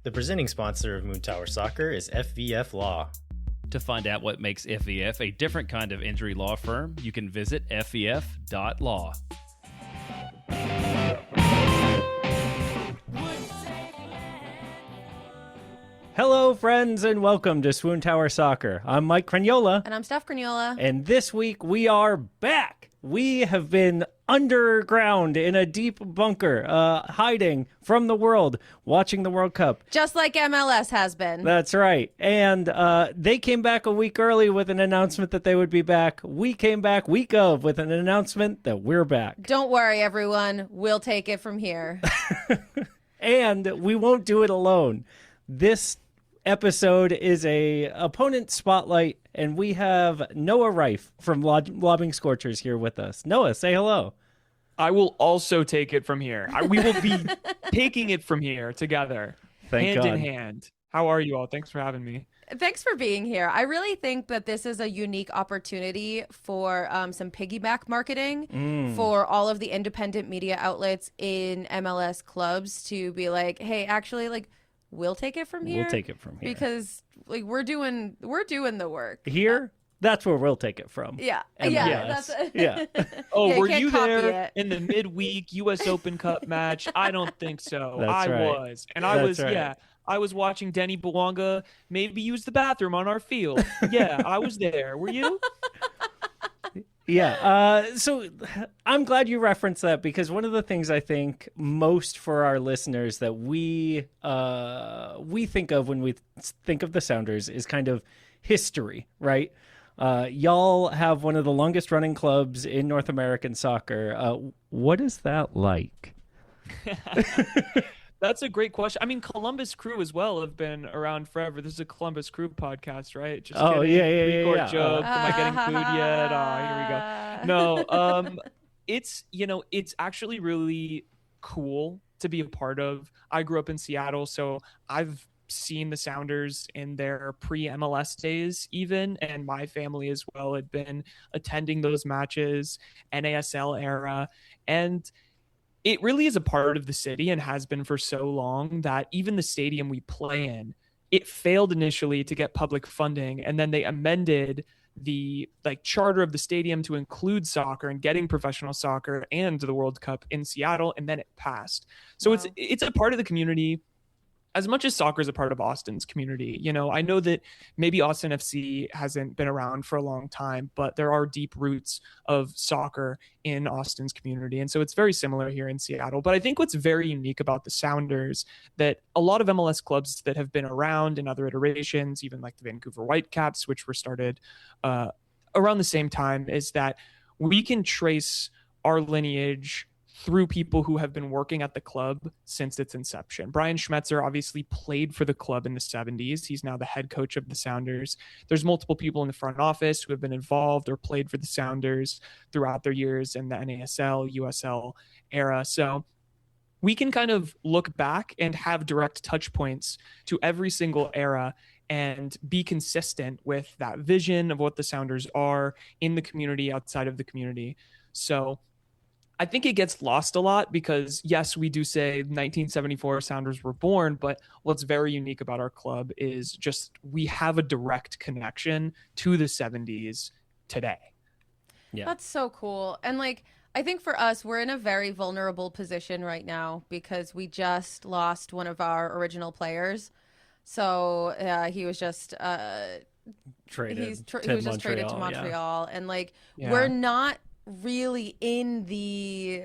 The presenting sponsor of Moontower Soccer is FVF Law. To find out what makes FVF a different kind of injury law firm, you can visit fvf.law. Hello, friends, and welcome to SWOONTOWER Soccer. I'm Mike Cragnola. And I'm Steph Cragnola. And this week we are back. We have been underground in a deep bunker, hiding from the world, watching the World Cup. Just like MLS has been. That's right. And they came back a week early with an announcement that they would be back. We came back week of with an announcement that we're back. Don't worry, everyone. We'll take it from here. And we won't do it alone. This episode is a opponent spotlight, and we have Noah Reif from Lobbing Scorchers here with us. Noah, say hello. I will also take it from here. We will be taking it from here together, Thank God. in hand. How are you all? Thanks for having me. Thanks for being here. I really think that this is a unique opportunity for some piggyback marketing for all of the independent media outlets in MLS clubs to be like, hey, actually, like, we'll take it from here. We'll take it from here. Because like we're doing the work. Here, that's where we'll take it from. Yeah. MLS. Yeah. Oh, Yeah, were can't you copy there it. in the midweek U.S. Open Cup match? I don't think so. That's I right. was. And I That's was, right. yeah. I was watching Denny Bouanga maybe use the bathroom on our field. Yeah, I was there. Were you? Yeah. So I'm glad you referenced that, because one of the things I think most for our listeners that we think of when we think of the Sounders is kind of history, right? Y'all have one of the longest running clubs in North American soccer. What is that like? That's a great question. I mean, Columbus Crew as well have been around forever. This is a Columbus Crew podcast, right? Just Oh, kidding. yeah. Three-chord joke. Am I getting food yet? Here we go. No, it's actually really cool to be a part of. I grew up in Seattle, so I've seen the Sounders in their pre-MLS days even, and my family as well had been attending those matches, NASL era, and it really is a part of the city and has been for so long that even the stadium we play in, it failed initially to get public funding, and then they amended the charter of the stadium to include soccer and getting professional soccer and the World Cup in Seattle, and then it passed. So Wow. it's a part of the community as much as soccer is a part of Austin's community. You know, I know that maybe Austin FC hasn't been around for a long time, but there are deep roots of soccer in Austin's community. And so it's very similar here in Seattle. But I think what's very unique about the Sounders, that a lot of MLS clubs that have been around in other iterations, even like the Vancouver Whitecaps, which were started around the same time, is that we can trace our lineage through people who have been working at the club since its inception. Brian Schmetzer obviously played for the club in the 70s. He's now the head coach of the Sounders. There's multiple people in the front office who have been involved or played for the Sounders throughout their years in the NASL, USL era. So we can kind of look back and have direct touch points to every single era and be consistent with that vision of what the Sounders are in the community, outside of the community. So I think it gets lost a lot because, yes, we do say 1974 Sounders were born, but what's very unique about our club is just we have a direct connection to the 70s today. Yeah. That's so cool. And like, I think for us, we're in a very vulnerable position right now because we just lost one of our original players. So he was just Traded. he was just traded to Montreal, and like we're not really in the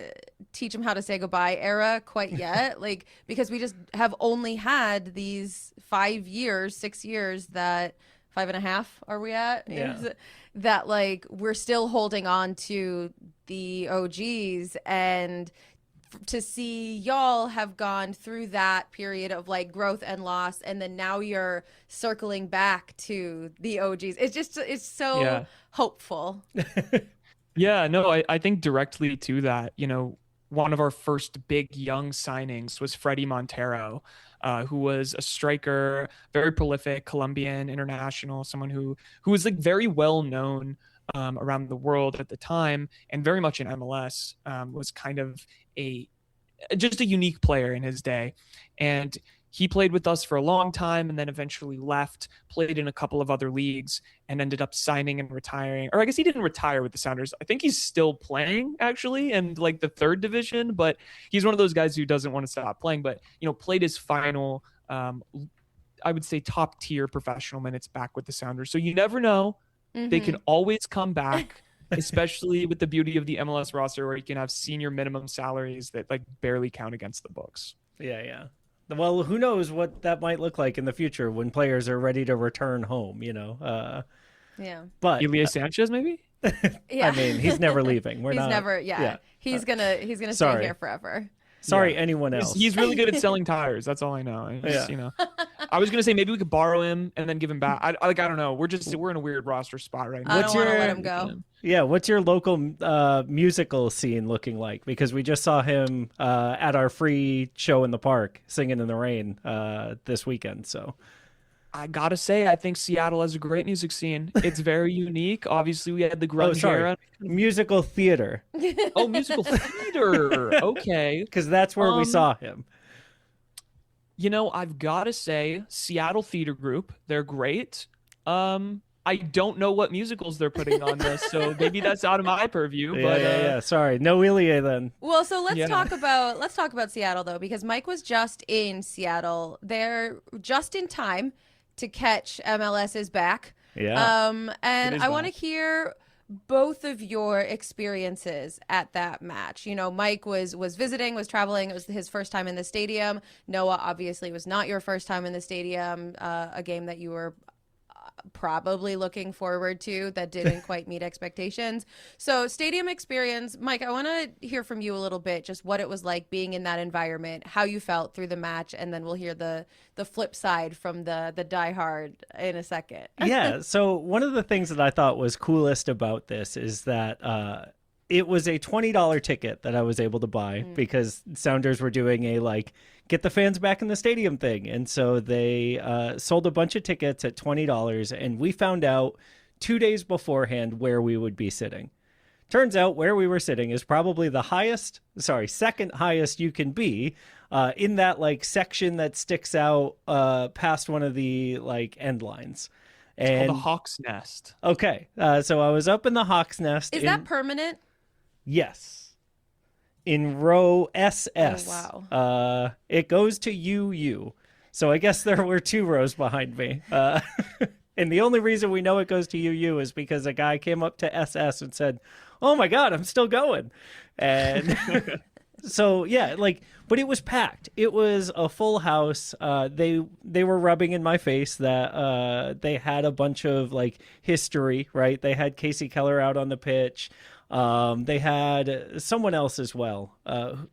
teach them how to say goodbye era quite yet, like because we just have only had these 5 years, 6 years, that 5.5 are we at? Yeah. That like we're still holding on to the OGs, and to see y'all have gone through that period of like growth and loss, and then now you're circling back to the OGs. It's so hopeful. Yeah, no, I think directly to that, you know, one of our first big young signings was Freddie Montero, who was a striker, very prolific, Colombian international, someone who was like very well known around the world at the time, and very much in MLS, was kind of just a unique player in his day. And he played with us for a long time and then eventually left, played in a couple of other leagues, and ended up signing and retiring. Or I guess he didn't retire with the Sounders. I think he's still playing actually in like the third division, but he's one of those guys who doesn't want to stop playing, but played his final I would say top tier professional minutes back with the Sounders. So you never know. They can always come back, especially with the beauty of the MLS roster where you can have senior minimum salaries that like barely count against the books. Yeah. Well, who knows what that might look like in the future when players are ready to return home, Yeah. But Ilya Sanchez, maybe? Yeah. I mean, he's never leaving. He's never. He's gonna stay here forever. Sorry, anyone else. He's really good at selling tires. That's all I know. I was gonna say maybe we could borrow him and then give him back. I don't know. We're in a weird roster spot right now. I don't want to let him go. Yeah, what's your local musical scene looking like? Because we just saw him at our free show in the park, Singing in the Rain, this weekend. So I gotta say, I think Seattle has a great music scene. It's very unique. Obviously, we had the grunge era. Musical theater. Oh, musical theater. Okay. Because that's where we saw him. I've got to say, Seattle Theater Group, they're great. I don't know what musicals they're putting on this, so maybe that's out of my purview. Yeah. Sorry, no Ilya then. Well, so let's talk about Seattle though, because Mike was just in Seattle. They're just in time to catch MLS's back. Yeah. And I want to hear both of your experiences at that match. Mike was visiting, was traveling. It was his first time in the stadium. Noah, obviously, was not your first time in the stadium, a game that you were probably looking forward to that didn't quite meet expectations. So stadium experience, Mike, I want to hear from you a little bit, just what it was like being in that environment, how you felt through the match, and then we'll hear the flip side from the diehard in a second. Yeah. So one of the things that I thought was coolest about this is that it was a $20 ticket that I was able to buy because Sounders were doing a get the fans back in the stadium thing. And so they sold a bunch of tickets at $20, and we found out 2 days beforehand where we would be sitting. Turns out where we were sitting is probably second highest you can be in that section that sticks out past one of the end lines. And the Hawk's Nest. Okay. So I was up in the Hawk's Nest. Is that permanent? Yes. In row SS. Oh, wow. It goes to UU. So I guess there were 2 rows behind me. And the only reason we know it goes to UU is because a guy came up to SS and said, "Oh my God, I'm still going." And so, yeah, but it was packed. It was a full house. They were rubbing in my face that they had a bunch of history, right? They had Casey Keller out on the pitch. They had someone else as well.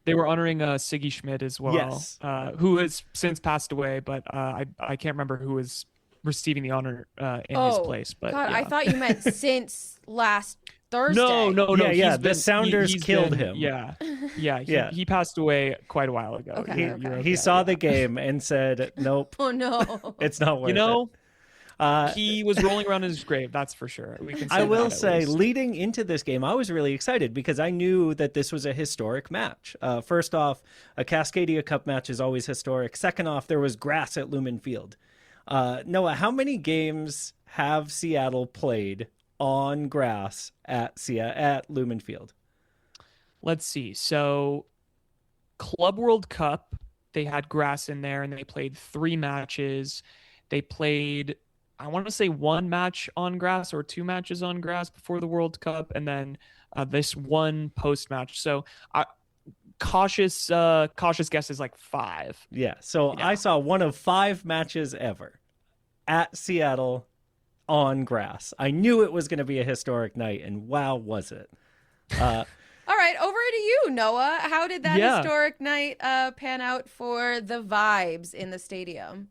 They were honoring Siggy Schmidt as well, yes. Who has since passed away, but I can't remember who was receiving the honor in his place. But God, yeah. I thought you meant since last Thursday. No. Yeah. The Sounders killed him. Yeah. He passed away quite a while ago. Okay. He saw the game and said, "Nope." Oh no. It's not worth it. He was rolling around in his grave, that's for sure. We can say I will say, least. leading into this game, I was really excited because I knew that this was a historic match. First off, a Cascadia Cup match is always historic. Second off, there was grass at Lumen Field. Noah, how many games have Seattle played on grass at Lumen Field? Let's see. So, Club World Cup, they had grass in there, and they played 3 matches. They played, I want to say 1 match on grass or 2 matches on grass before the World Cup, and then this 1 post match. So cautious guess is 5. Yeah. So yeah. I saw one of 5 matches ever at Seattle on grass. I knew it was going to be a historic night, and wow, was it. All right, over to you, Noah. How did that historic night pan out for the vibes in the stadium?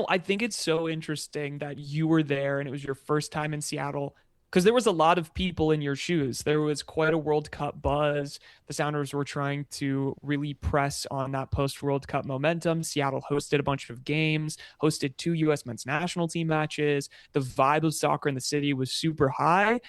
I think it's so interesting that you were there and it was your first time in Seattle, because there was a lot of people in your shoes. There was quite a World Cup buzz. The Sounders were trying to really press on that post-World Cup momentum. Seattle hosted a bunch of games, hosted 2 U.S. men's national team matches. The vibe of soccer in the city was super high.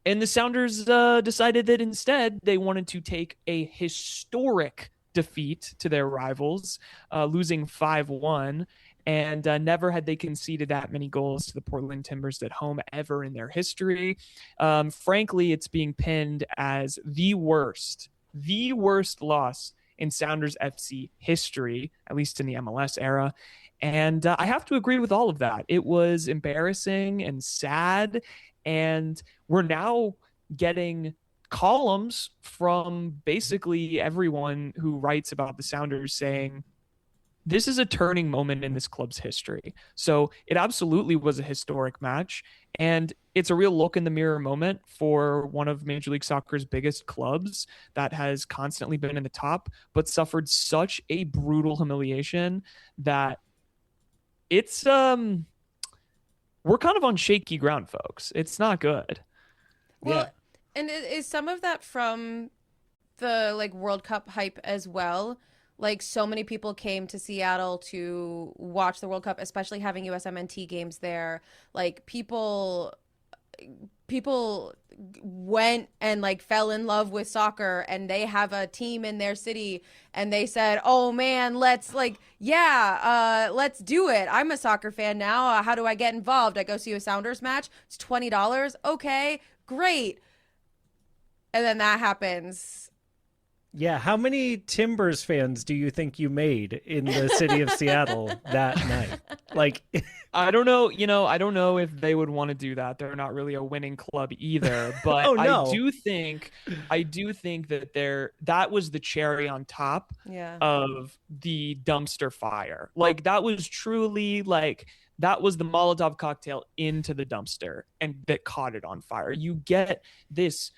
And the Sounders decided that instead they wanted to take a historic defeat to their rivals, losing 5-1. And never had they conceded that many goals to the Portland Timbers at home ever in their history. Frankly, it's being pinned as the worst loss in Sounders FC history, at least in the MLS era. And I have to agree with all of that. It was embarrassing and sad. And we're now getting columns from basically everyone who writes about the Sounders saying, this is a turning moment in this club's history. So it absolutely was a historic match. And it's a real look in the mirror moment for one of Major League Soccer's biggest clubs that has constantly been in the top, but suffered such a brutal humiliation that it's, we're kind of on shaky ground, folks. It's not good. Well, Yeah. and is some of that from the like World Cup hype as well? Like, so many people came to Seattle to watch the World Cup, especially having USMNT games there. Like, people went and like fell in love with soccer, and they have a team in their city, and they said, oh man, let's do it. I'm a soccer fan now. How do I get involved? I go see a Sounders match. It's $20. Okay, great. And then that happens. Yeah, how many Timbers fans do you think you made in the city of Seattle that night? Like, I don't know. I don't know if they would want to do that. They're not really a winning club either. But Oh, no. I do think that that was the cherry on top Yeah. of the dumpster fire. Like, that was truly like, that was the Molotov cocktail into the dumpster and that caught it on fire. You get this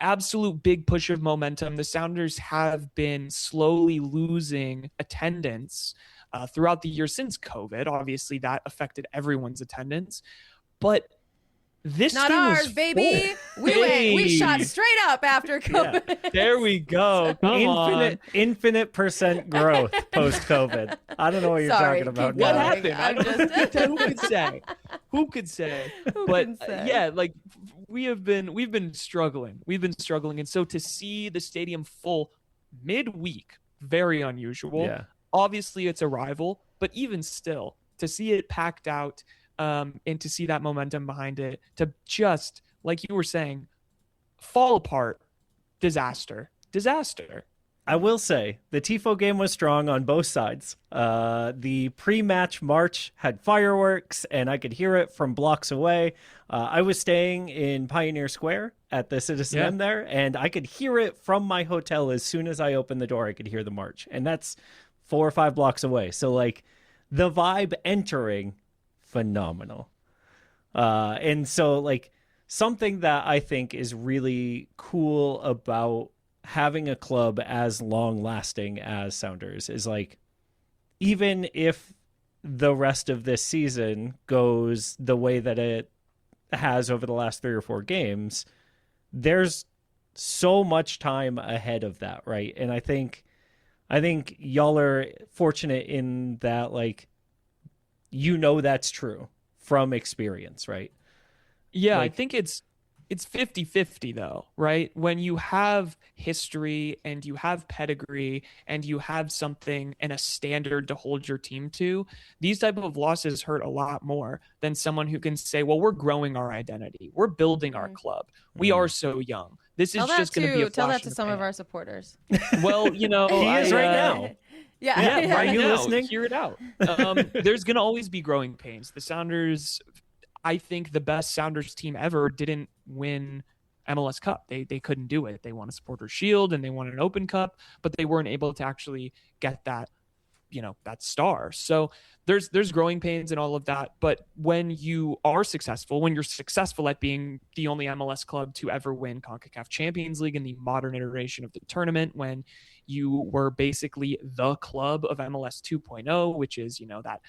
absolute big push of momentum. The Sounders have been slowly losing attendance throughout the year since COVID. Obviously, that affected everyone's attendance. But this Not thing was ours, baby. full. We shot straight up after COVID. There we go. Come on. infinite percent growth post-COVID. I don't know what you're Sorry, talking about keep now. What happened? I I'm don't just- who could say? Who could say? Who But can say? yeah, like we've been struggling. And so to see the stadium full midweek, very unusual. Yeah. Obviously, it's a rival, but even still, to see it packed out, and to see that momentum behind it, to just, like you were saying, fall apart. Disaster. I will say the Tifo game was strong on both sides. The pre-match march had fireworks, and I could hear it from blocks away. I was staying in Pioneer Square at the Citizen Yeah. M there, and I could hear it from my hotel. As soon as I opened the door, I could hear the march, and that's 4 or 5 blocks away. So like the vibe entering, phenomenal. And so like something that I think is really cool about having a club as long lasting as Sounders is like, even if the rest of this season goes the way that it has over the last 3 or 4 games, there's so much time ahead of that, right? And I think y'all are fortunate in that, like, that's true from experience, right? Yeah, Like- I think it's 50-50 though, right? When you have history and you have pedigree and you have something and a standard to hold your team to, these type of losses hurt a lot more than someone who can say, well, we're growing our identity. We're building our club. We are so young. This is just going to be a Tell flash that to in the some of pan. our supporters. Well, He is right now. Yeah. Yeah, right Are you now, listening? hear it out. There's going to always be growing pains. The Sounders, I think the best Sounders team ever didn't win MLS Cup. They couldn't do it. They won a Supporters Shield and they won an Open Cup, but they weren't able to actually get that, that star. So there's growing pains and all of that. But when you are successful, when you're successful at being the only MLS club to ever win CONCACAF Champions League in the modern iteration of the tournament, when you were basically the club of MLS 2.0, which is, that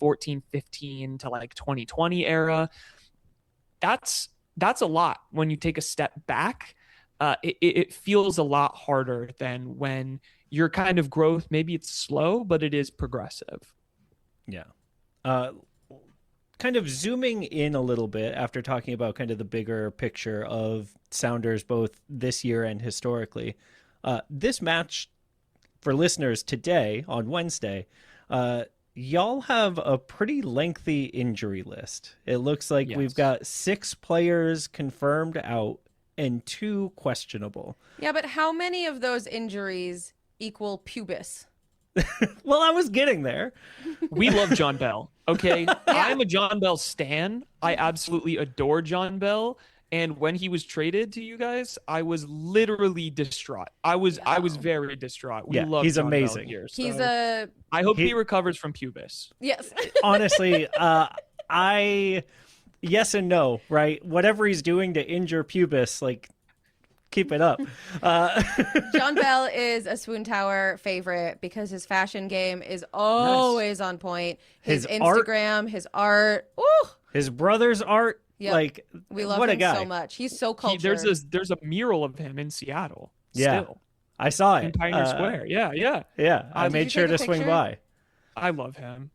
2014-15 to like 2020 era, that's a lot. When you take a step back, it feels a lot harder than when your kind of growth, maybe it's slow, but it is progressive. Yeah. Kind of zooming in a little bit after talking about kind of the bigger picture of Sounders both this year and historically. This match for listeners today on Wednesday, y'all have a pretty lengthy injury list. It looks like we've got 6 players confirmed out and 2 questionable. Yeah, but how many of those injuries equal pubis? Well, I was getting there. We love John Bell. Okay. I'm a John Bell stan. I absolutely adore John Bell. And when he was traded to you guys, I was literally distraught. I was very distraught. We love he's John amazing. Bell here, so He's I hope he recovers from pubis. yes. Honestly, yes and no, right? Whatever he's doing to injure pubis, like, keep it up. John Bell is a Swoontower favorite because his fashion game is always on point. His Instagram, his art. Ooh, his brother's art. Yep. Like, we love what him a guy. so much. He's so cultured. There's a mural of him in Seattle. Yeah. Still. I saw it In Pioneer Square. Yeah. I made sure take to a swing picture? by. I love him.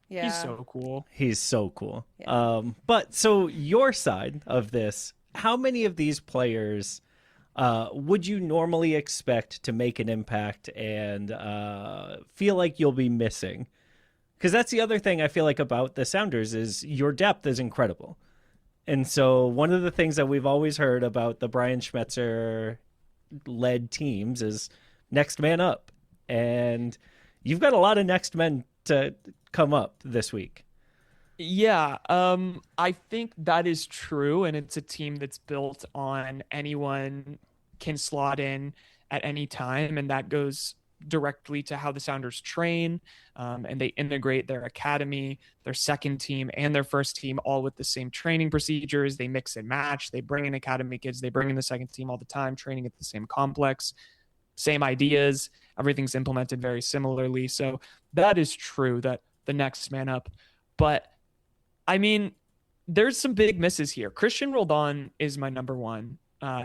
Yeah. He's so cool. He's so cool. Yeah. But so your side of this, how many of these players would you normally expect to make an impact and feel like you'll be missing? Because that's the other thing I feel like about the Sounders is your depth is incredible. And so one of the things that we've always heard about the Brian Schmetzer-led teams is next man up. And you've got a lot of next men to come up this week. Yeah, I think that is true, and it's a team that's built on anyone can slot in at any time, and that goes directly to how the Sounders train, and they integrate their academy, their second team, and their first team all with the same training procedures. They mix and match. They bring in academy kids. They bring in the second team all the time, training at the same complex, same ideas. Everything's implemented very similarly. So that is true, that the next man up. But I mean, there's some big misses here. Christian Roldan is my number one.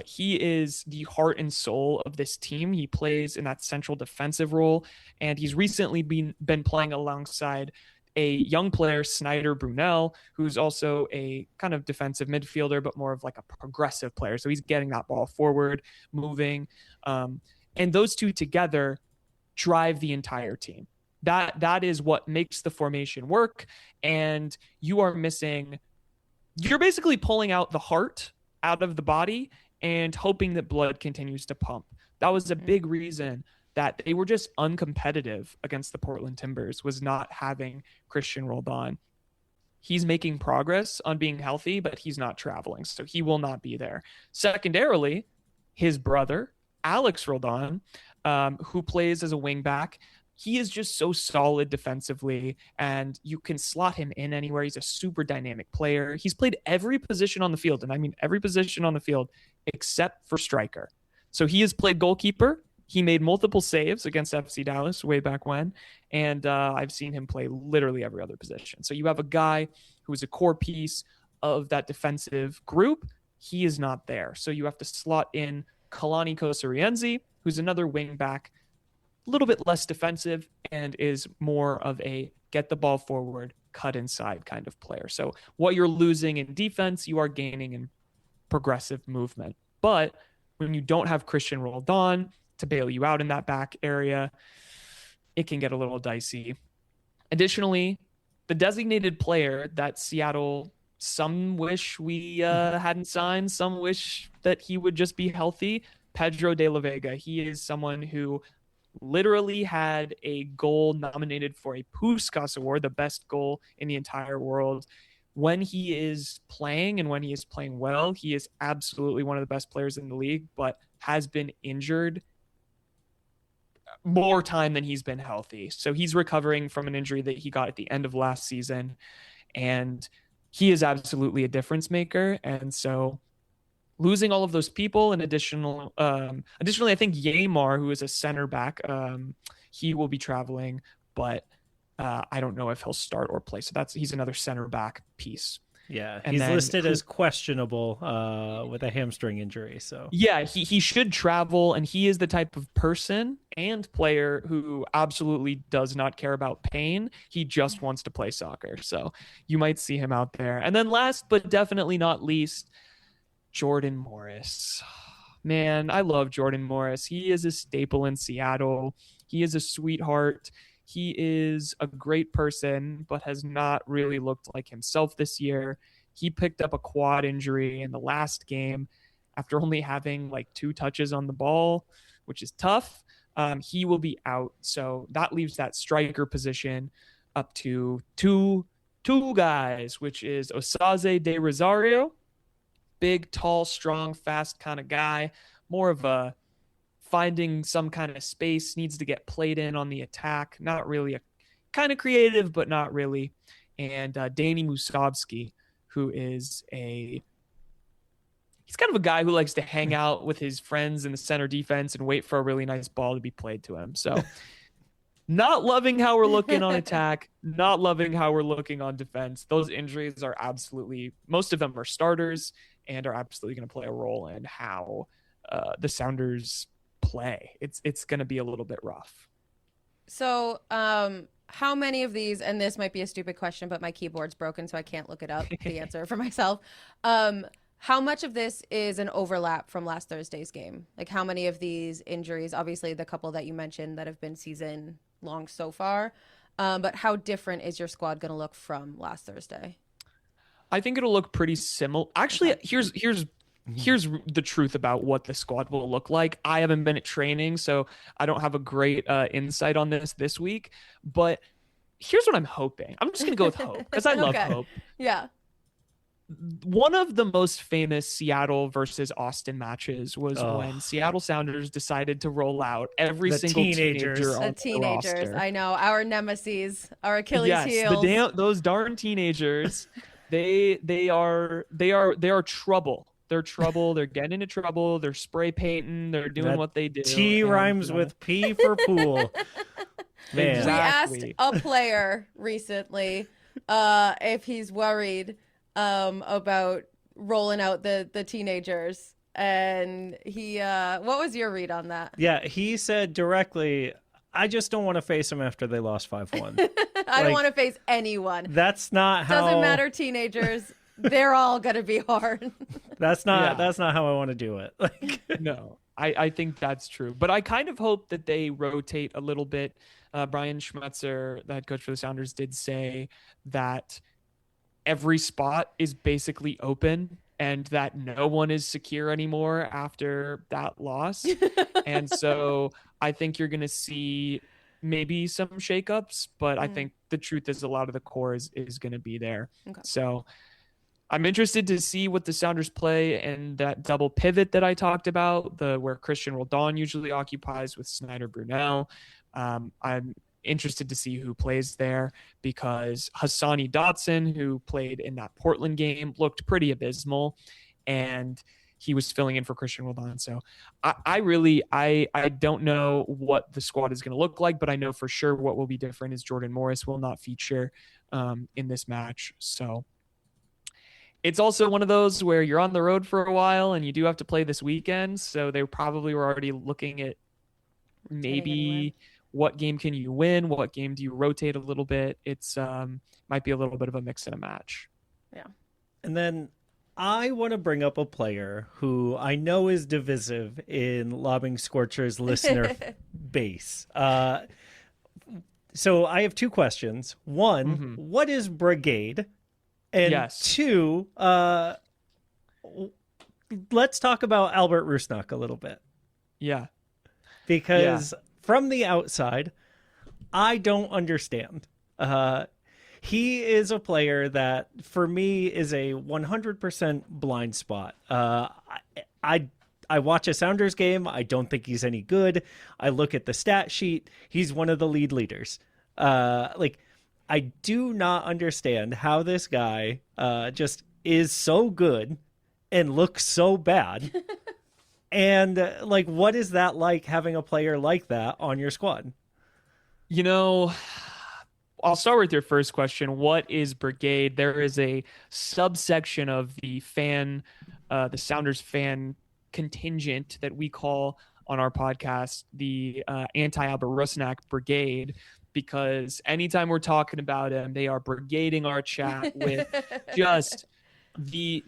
He is the heart and soul of this team. He plays in that central defensive role, and he's recently been playing alongside a young player, Snyder Brunel, who's also a kind of defensive midfielder, but more of like a progressive player. So he's getting that ball forward, moving. And those two together drive the entire team. That is what makes the formation work. And you're basically pulling out the heart out of the body and hoping that blood continues to pump. That was a big reason that they were just uncompetitive against the Portland Timbers, was not having Christian Roldan. He's making progress on being healthy, but he's not traveling, so he will not be there. Secondarily, his brother, Alex Roldan, who plays as a wingback, he is just so solid defensively, and you can slot him in anywhere. He's a super dynamic player. He's played every position on the field, and I mean every position on the field except for striker. So he has played goalkeeper. He made multiple saves against FC Dallas way back when, and I've seen him play literally every other position. So you have a guy who is a core piece of that defensive group. He is not there. So you have to slot in Kalani Kosarienzi, who's another wingback, a little bit less defensive and is more of a get the ball forward, cut inside kind of player. So what you're losing in defense, you are gaining in progressive movement. But when you don't have Christian Roldan to bail you out in that back area, it can get a little dicey. Additionally, the designated player that Seattle, some wish we hadn't signed, some wish that he would just be healthy, Pedro de la Vega. He is someone who literally had a goal nominated for a Puskás Award, the best goal in the entire world. When he is playing and when he is playing well, he is absolutely one of the best players in the league, but has been injured more time than he's been healthy. So he's recovering from an injury that he got at the end of last season, and he is absolutely a difference maker. And so losing all of those people, and additionally, I think Yamar, who is a center back, he will be traveling, but I don't know if he'll start or play. So he's another center back piece. Yeah, And he's then listed as questionable with a hamstring injury. So yeah, he should travel, and he is the type of person and player who absolutely does not care about pain. He just wants to play soccer. So you might see him out there. And then last but definitely not least, Jordan Morris. man, I love Jordan Morris. He is a staple in Seattle. He is a sweetheart. He is a great person, but has not really looked like himself this year. He picked up a quad injury in the last game after only having like 2 touches on the ball, which is tough. He will be out. So that leaves that striker position up to two guys, which is Osaze de Rosario, big, tall, strong, fast kind of guy, more of a finding some kind of space, needs to get played in on the attack. Not really a kind of creative, but not really. And Danny Musovski, who is he's kind of a guy who likes to hang out with his friends in the center defense and wait for a really nice ball to be played to him. So not loving how we're looking on attack, not loving how we're looking on defense. Those injuries are absolutely, most of them are starters and are absolutely going to play a role in how the Sounders play. It's going to be a little bit rough. So, how many of these, and this might be a stupid question, but my keyboard's broken, so I can't look it up, the answer for myself. How much of this is an overlap from last Thursday's game? Like, how many of these injuries, obviously the couple that you mentioned that have been season long so far, but how different is your squad going to look from last Thursday? I think it'll look pretty similar. Actually, Okay. here's the truth about what the squad will look like. I haven't been at training, so I don't have a great insight on this week. But here's what I'm hoping. I'm just going to go with hope because I love hope. Yeah. One of the most famous Seattle versus Austin matches was when Seattle Sounders decided to roll out every single teenager on the roster. I know, our nemesis, our Achilles heels. Those darn teenagers. They are trouble. They're trouble. They're getting into trouble. They're spray painting. They're doing what they do. T rhymes with P for pool. Man. Exactly. We asked a player recently if he's worried about rolling out the teenagers, and he what was your read on that? Yeah, he said directly, I just don't want to face them after they lost 5-1. I don't want to face anyone. That's not how. Doesn't matter, teenagers. They're all gonna be hard. That's not how I want to do it. Like, no, I think that's true. But I kind of hope that they rotate a little bit. Brian Schmetzer, the head coach for the Sounders, did say that every spot is basically open and that no one is secure anymore after that loss. And so I think you're going to see maybe some shakeups, but I think the truth is a lot of the core is going to be there. Okay. So I'm interested to see what the Sounders play and that double pivot that I talked about, where Christian Roldan usually occupies with Snyder Brunel. I'm interested to see who plays there because Hassani Dotson, who played in that Portland game, looked pretty abysmal, and he was filling in for Christian Roldan. So I don't know what the squad is going to look like, but I know for sure what will be different is Jordan Morris will not feature in this match. So it's also one of those where you're on the road for a while and you do have to play this weekend. So they probably were already looking at maybe what game can you win? What game do you rotate a little bit? It's might be a little bit of a mix and a match. Yeah. And then I want to bring up a player who I know is divisive in Lobbing Scorchers listener base. So I have 2 questions. One, what is Brigade? And 2, let's talk about Albert Rusnak a little bit. Yeah. Because from the outside, I don't understand. He is a player that, for me, is a 100% blind spot. I watch a Sounders game. I don't think he's any good. I look at the stat sheet. He's one of the lead leaders. I do not understand how this guy just is so good and looks so bad. And what is that like, having a player like that on your squad? You know, I'll start with your first question. What is Brigade? There is a subsection of the Sounders fan contingent that we call on our podcast the anti-Albert Rusnak Brigade, because anytime we're talking about him, they are brigading our chat with just To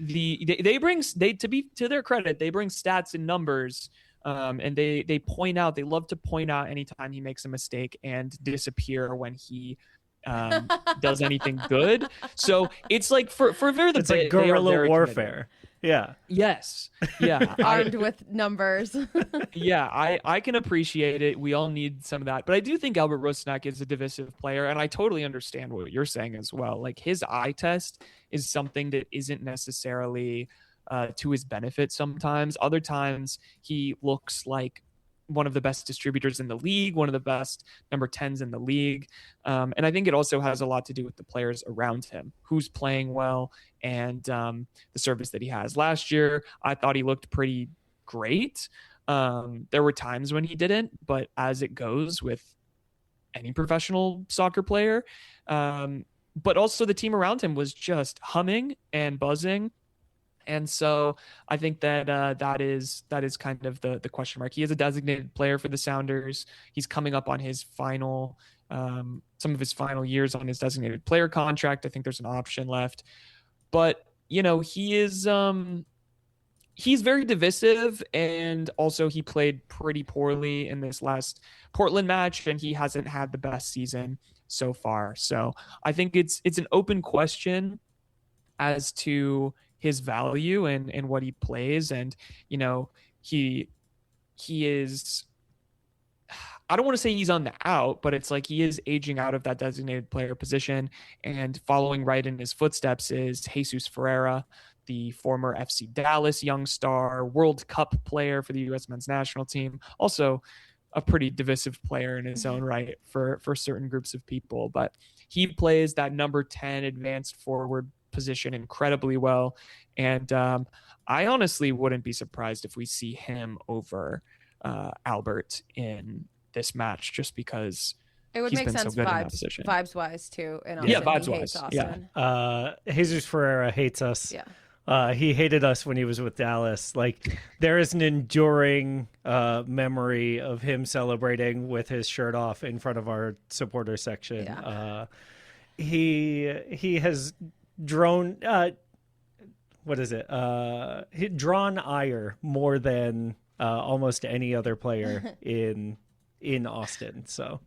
their credit, they bring stats and numbers, and they love to point out anytime he makes a mistake and disappear when he does anything good. So it's like for it's like guerrilla warfare. Yeah. Yes. Yeah. Armed with numbers. Yeah, I can appreciate it. We all need some of that. But I do think Albert Rusnak is a divisive player, and I totally understand what you're saying as well. Like, his eye test is something that isn't necessarily to his benefit sometimes. Other times he looks like one of the best distributors in the league, one of the best number 10s in the league. And I think it also has a lot to do with the players around him, who's playing well, and the service that he has. Last year, I thought he looked pretty great. There were times when he didn't, but as it goes with any professional soccer player, but also the team around him was just humming and buzzing. And so I think that that is kind of the question mark. He is a designated player for the Sounders. He's coming up on his final, some of his final years on his designated player contract. I think there's an option left, but he is he's very divisive, and also he played pretty poorly in this last Portland match, and he hasn't had the best season so far. So I think it's an open question as to his value and what he plays. And, he is, I don't want to say he's on the out, but it's like he is aging out of that designated player position, and following right in his footsteps is Jesus Ferreira, the former FC Dallas young star, World Cup player for the U.S. men's national team. Also a pretty divisive player in his own right for certain groups of people, but he plays that number 10 advanced forward position incredibly well. And I honestly wouldn't be surprised if we see him over Albert in this match, just because it would he's make been sense so good in that position. vibes wise too. In Austin. Yeah, vibes He wise. hates Austin. Yeah. Jesus Ferreira hates us. Yeah. He hated us when he was with Dallas. Like, there is an enduring memory of him celebrating with his shirt off in front of our supporter section. Yeah. He has drawn drawn ire more than almost any other player in Austin. So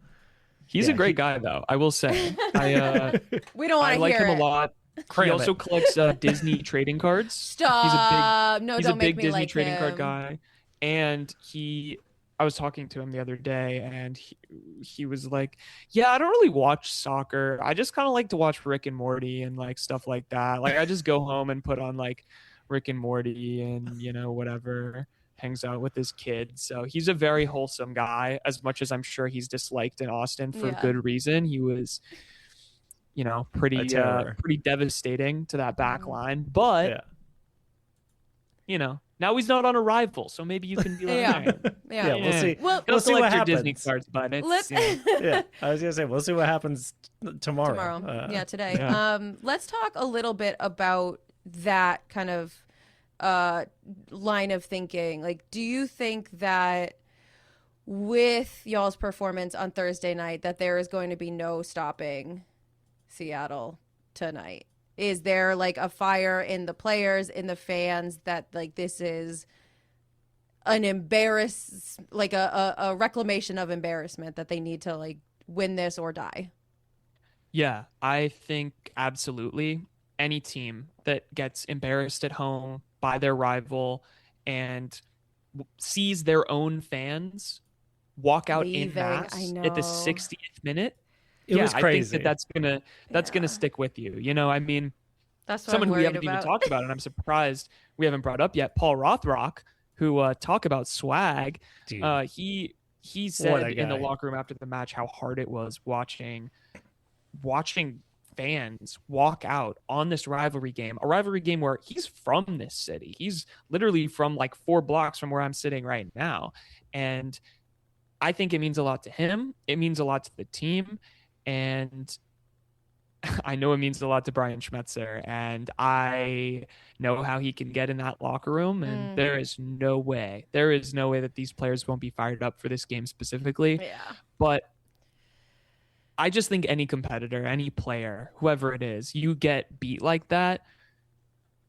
he's a great guy, though, I will say. We don't want to like hear him it. a lot. He also collects Disney trading cards. Stop. He's Don't a make big me Disney like trading him. card guy. And I was talking to him the other day, and he was like, yeah, I don't really watch soccer. I just kind of like to watch Rick and Morty and like stuff like that. Like, I just go home and put on like Rick and Morty and, whatever, hangs out with his kids. So he's a very wholesome guy, as much as I'm sure he's disliked in Austin for good reason. He was, pretty devastating to that back line. But, now he's not on Arrival, so maybe you can be like, yeah, we'll see. Well, We'll see what your happens. Disney cards, but it's, Yeah, I was gonna say we'll see what happens tomorrow. Today. Let's talk a little bit about that kind of line of thinking. Like, do you think that with y'all's performance on Thursday night that there is going to be no stopping Seattle tonight? Is there like a fire in the players, in the fans, that like this is an a reclamation of embarrassment, that they need to like win this or die? Yeah, I think absolutely. Any team that gets embarrassed at home by their rival and sees their own fans walk out in mass at the 60th minute, it was crazy. I think that's gonna stick with you. I mean, that's what someone I'm we haven't worried about. even talked about, and I'm surprised we haven't brought up yet. Paul Rothrock, who talk about swag. Dude, he said in the locker room after the match how hard it was watching fans walk out on this rivalry game, a rivalry game where he's from this city. He's literally from like 4 blocks from where I'm sitting right now, and I think it means a lot to him. It means a lot to the team. And I know it means a lot to Brian Schmetzer, and I know how he can get in that locker room, and there is no way that these players won't be fired up for this game specifically. Yeah. But I just think any competitor, any player, whoever it is, you get beat like that,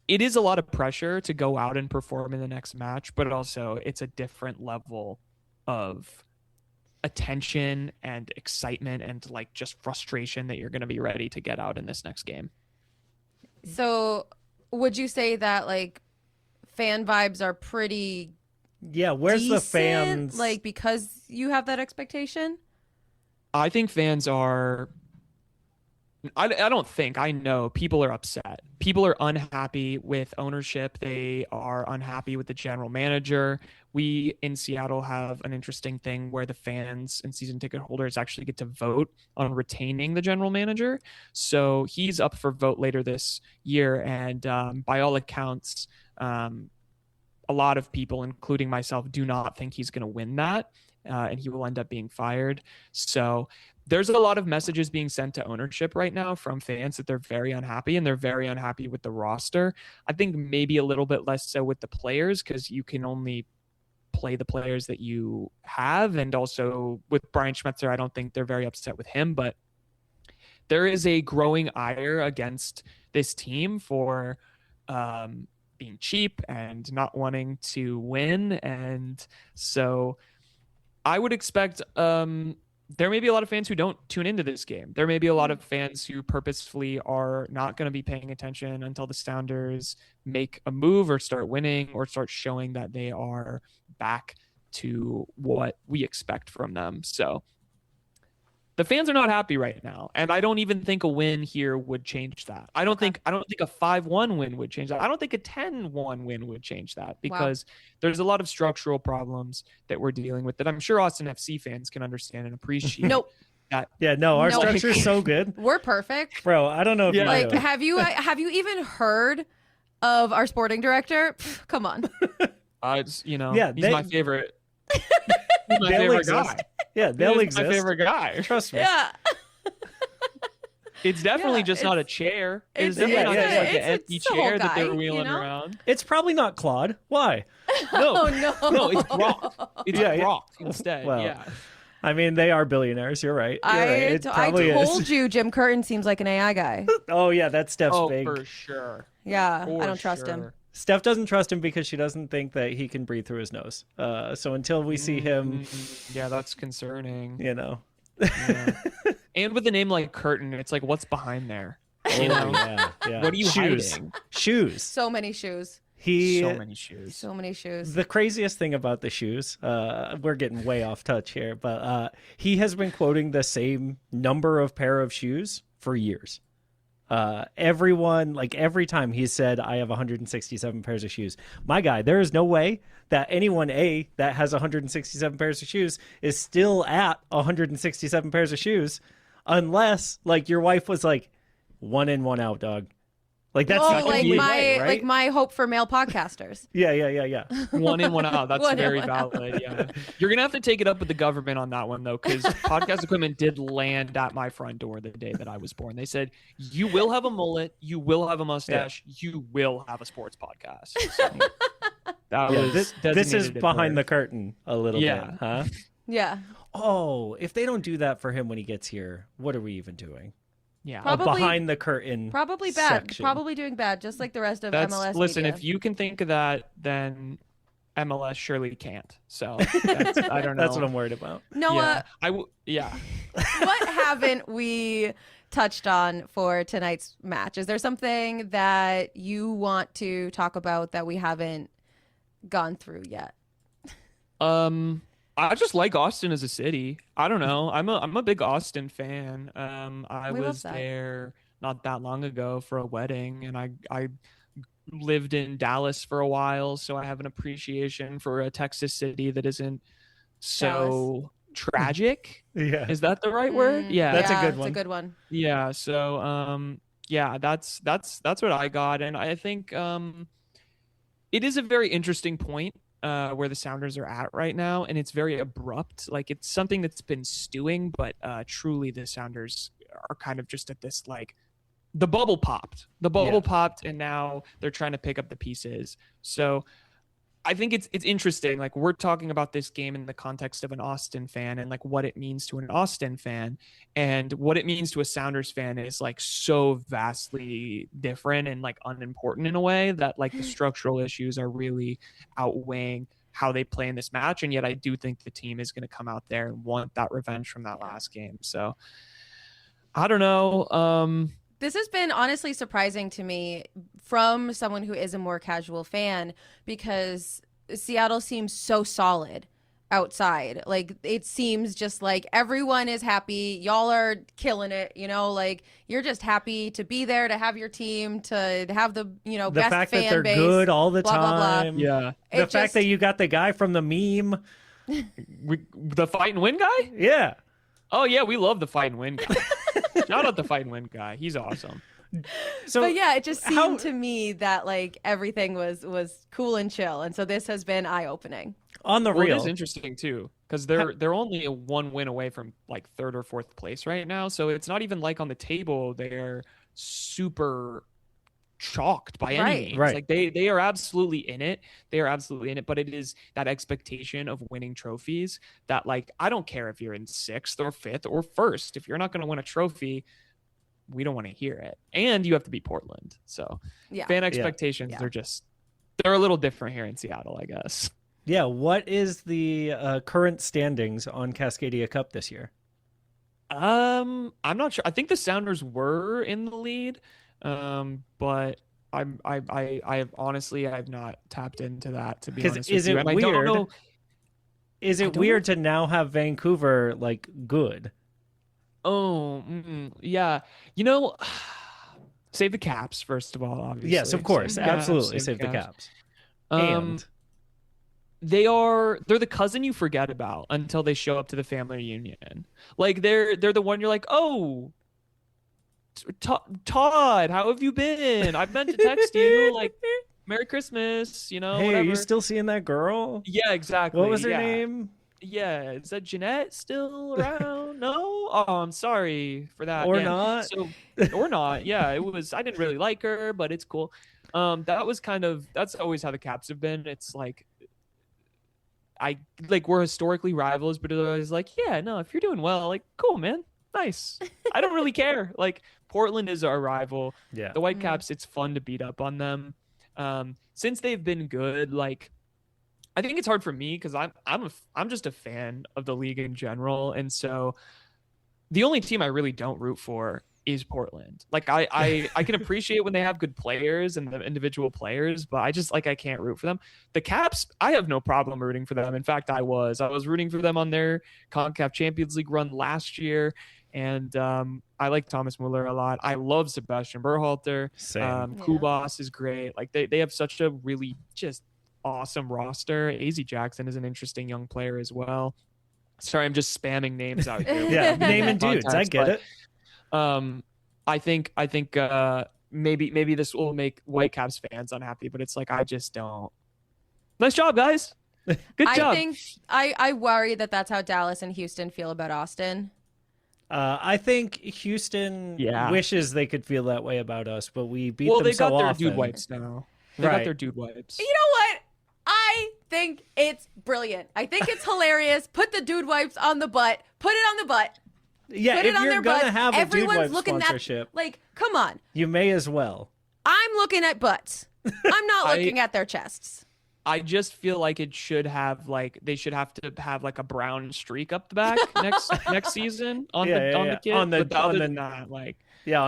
it is a lot of pressure to go out and perform in the next match, but also it's a different level of attention and excitement and like just frustration that you're going to be ready to get out in this next game. So would you say that like fan vibes are pretty where's the decent, fans? like, because you have that expectation? I think fans are I don't think, I know people are upset. People are unhappy with ownership. They are unhappy with the general manager. We in Seattle have an interesting thing where the fans and season ticket holders actually get to vote on retaining the general manager. So he's up for vote later this year. And by all accounts, a lot of people, including myself, do not think he's going to win that. And he will end up being fired. So there's a lot of messages being sent to ownership right now from fans that they're very unhappy, and they're very unhappy with the roster. I think maybe a little bit less so with the players, because you can only play the players that you have. And also with Brian Schmetzer, I don't think they're very upset with him, but there is a growing ire against this team for being cheap and not wanting to win. And so I would expect there may be a lot of fans who don't tune into this game. There may be a lot of fans who purposefully are not going to be paying attention until the Sounders make a move or start winning or start showing that they are back to what we expect from them. So the fans are not happy right now, and I don't even think a win here would change that. I don't think a 5-1 win would change that. I don't think a 10-1 win would change that, because there's a lot of structural problems that we're dealing with that I'm sure Austin FC fans can understand and appreciate. Nope. Our structure's so good. We're perfect. Bro, I don't know if you Like, know. have you even heard of our sporting director? Pff, come on. He's my favorite. He's my They'll favorite exist. guy. Yeah, they'll He's exist. my favorite guy. Trust me. Yeah. It's definitely Yeah, just not a chair. It's it's- definitely not yeah, just like an empty it's the whole chair that they're guy, wheeling you know? around. It's probably not Claude. Why? No, Oh no. no, it's Brock. It's Yeah, yeah. Brock instead. Well, yeah. I mean, they are billionaires. You're right. You're right. It I probably told is. you Jim Curtin seems like an AI guy. Oh, yeah, that's Steph's Oh, big. for sure. Yeah, For I don't trust him. sure. Steph doesn't trust him because she doesn't think that he can breathe through his nose. So until we see him, Yeah, that's concerning. you know. Yeah. And with a name like Curtin, it's like, what's behind there? Oh, You know? yeah. What are you Shoes. hiding? Shoes. So many shoes. So many shoes. So many shoes. The craziest thing about the shoes, we're getting way off touch here, but he has been quoting the same number of pair of shoes for years. Everyone, like every time he said, I have 167 pairs of shoes. My guy, there is no way that anyone that has 167 pairs of shoes is still at 167 pairs of shoes, unless like your wife was like, 1 in, 1 out, dog. Like that's like technically right? like my hope for male podcasters. Yeah. 1 in, 1 out. That's One in, very one out. valid. Yeah. You're going to have to take it up with the government on that one, though, because podcast equipment did land at my front door the day that I was born. They said, you will have a mullet, you will have a mustache, you will have a sports podcast. So that was this is designated at behind the birth. curtain a little Yeah. bit, huh? Yeah. Oh, if they don't do that for him when he gets here, what are we even doing? Yeah. A Probably- behind the curtain. Probably bad. section. Probably doing bad, just like the rest of MLS. Listen, media. if you can think of that, then MLS surely can't. So that's, I don't know. That's what I'm worried about. Noah, Yeah. what haven't we touched on for tonight's match? Is there something that you want to talk about that we haven't gone through yet? I just like Austin as a city. I don't know. I'm a big Austin fan. I We love was that. there not that long ago for a wedding, and I lived in Dallas for a while, so I have an appreciation for a Texas city that isn't so tragic. Yeah. Is that the right word? Yeah. That's a good It's one. a good one. Yeah. So yeah, that's what I got, and I think it is a very interesting point where the Sounders are at right now, and it's very abrupt. Like it's something that's been stewing, but truly the Sounders are kind of just at this like the bubble popped, and now they're trying to pick up the pieces. So I think it's interesting. Like, we're talking about this game in the context of an Austin fan and like what it means to an Austin fan, and what it means to a Sounders fan is like so vastly different and like unimportant in a way that like the structural issues are really outweighing how they play in this match. And yet I do think the team is going to come out there and want that revenge from that last game. So I don't know. This has been honestly surprising to me from someone who is a more casual fan, because Seattle seems so solid outside. Like, it seems just like everyone is happy. Y'all are killing it, you know, like you're just happy to be there, to have your team, to have the, you know, The best fact fan that they're base, good all the blah, blah, blah. time. Yeah. The fact that you got the guy from the meme. The fight and win guy? Yeah. Oh yeah, we love the fight and win guy. Shout out the fight and win guy. He's awesome. So but yeah, it just seemed to me that like everything was cool and chill, and so this has been eye-opening. On the Well, real, it is interesting too, because they're only a 1 win away from like 3rd or 4th place right now. So it's not even like on the table they're super chalked by any means. Right. Like they are absolutely in it. They are absolutely in it. But it is that expectation of winning trophies that, like, I don't care if you're in 6th or 5th or 1st. If you're not going to win a trophy, we don't want to hear it. And you have to beat Portland. So fan expectations, they're a little different here in Seattle, I guess. Yeah, what is the current standings on Cascadia Cup this year? I'm not sure. I think the Sounders were in the lead, but I honestly I've not tapped into that, to be honest with you. And I don't know. Is it weird to now have Vancouver like good? Oh, yeah. You know, save the Caps first of all. Obviously, yes, of course, absolutely, save save the Caps. And they're the cousin you forget about until they show up to the family reunion. Like they're the one you're like, oh, Todd, how have you been? I've meant to text you, like, Merry Christmas, you know. Hey, whatever. are you still seeing that girl? Yeah, exactly. What was her name? Yeah, is that Jeanette still around? No? Oh, I'm sorry for that. Or not. So, or not. Yeah, it was. I didn't really like her, but it's cool. That's always how the Caps have been. It's like, we're historically rivals, but it's always like, yeah, no, if you're doing well, like, cool, man, nice. I don't really care. Like, Portland is our rival. Yeah. The Whitecaps, it's fun to beat up on them. Since they've been good, like, I think it's hard for me because I'm just a fan of the league in general, and so the only team I really don't root for is Portland. Like, I can appreciate when they have good players and the individual players, but I can't root for them. The Caps, I have no problem rooting for them. In fact, I was rooting for them on their CONCACAF Champions League run last year, and I like Thomas Muller a lot. I love Sebastian Berhalter. Same. Kubas is great. Like, they have such a really just awesome roster. AZ Jackson is an interesting young player as well. Sorry, I'm just spamming names out here. Yeah, naming dudes. I get it. I think maybe this will make Whitecaps fans unhappy, but it's like, I just don't. Nice job, guys. Good job. I think I worry that that's how Dallas and Houston feel about Austin. I think Houston wishes they could feel that way about us, but we beat them so often. Well, they got their dude wipes now. They got their dude wipes. You know what? I think it's brilliant. I think it's hilarious. Put the dude wipes on the butt. Put it on the butt. Yeah, Put it if on you're their gonna butt. have a Everyone's dude wipe looking sponsorship, like, come on. You may as well. I'm looking at butts. I'm not looking at their chests. I just feel like it should have, like, they should have to have like a brown streak up the back next season on the kit. On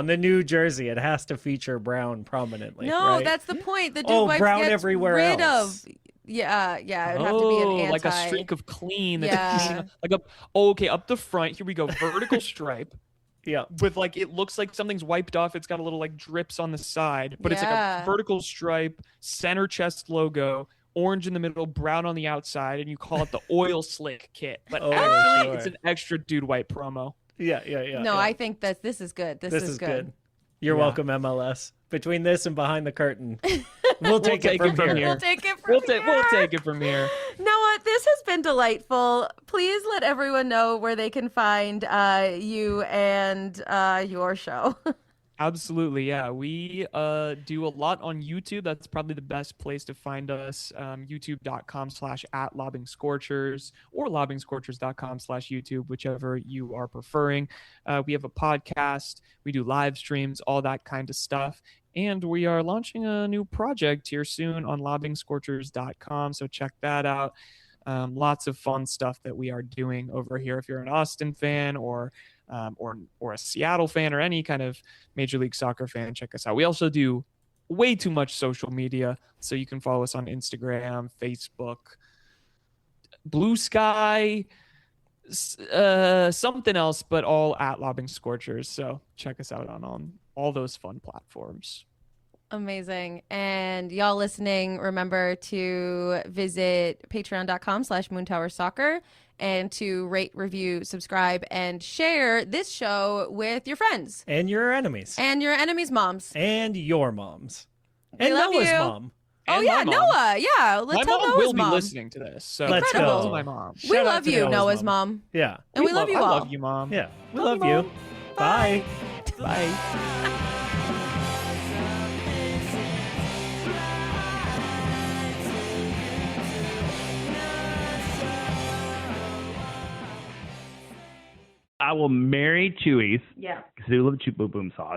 the new jersey, it has to feature brown prominently. No, right? that's the point. The dude wipes brown gets everywhere rid else. of. Yeah, it would have to be an anti. Like a streak of clean. Yeah. Okay, up the front. Here we go. Vertical stripe. Yeah. With, like, it looks like something's wiped off. It's got a little, like, drips on the side, but it's like a vertical stripe, center chest logo, orange in the middle, brown on the outside, and you call it the oil slick kit. But actually, it's an extra dude wipe promo. Yeah. No, I think that this is good. This is good. You're welcome, MLS. Between this and Behind the Curtain, we'll take it from here. We'll take it from here. We'll take it from here. Noah, this has been delightful. Please let everyone know where they can find you and your show. Absolutely, yeah. We do a lot on YouTube. That's probably the best place to find us. YouTube.com/@Lobbing Scorchers or LobbingScorchers.com/YouTube, whichever you are preferring. We have a podcast. We do live streams, all that kind of stuff. And we are launching a new project here soon on LobbingScorchers.com. So check that out. Lots of fun stuff that we are doing over here. If you're an Austin fan or a Seattle fan or any kind of Major League Soccer fan, check us out. We also do way too much social media, so you can follow us on Instagram, Facebook, Blue Sky, something else, but all at Lobbing Scorchers. So check us out on all those fun platforms. Amazing. And y'all listening, remember to visit patreon.com/moontowersoccer and to rate, review, subscribe, and share this show with your friends. And your enemies. And your enemies' moms. And your moms. We And love Noah's you. mom. Oh, And yeah, my mom. Noah. Yeah, My let's tell mom Noah's will be mom. listening to this. So Let's shout out go. to my mom. We Shout out love to you, Noah's mom. Yeah. And we love you all. I love you, Mom. Yeah. We Love love you, you. Mom. Bye. Bye. I will marry Chewy's. Yeah. Because they love Chewy Boom Boom sauce.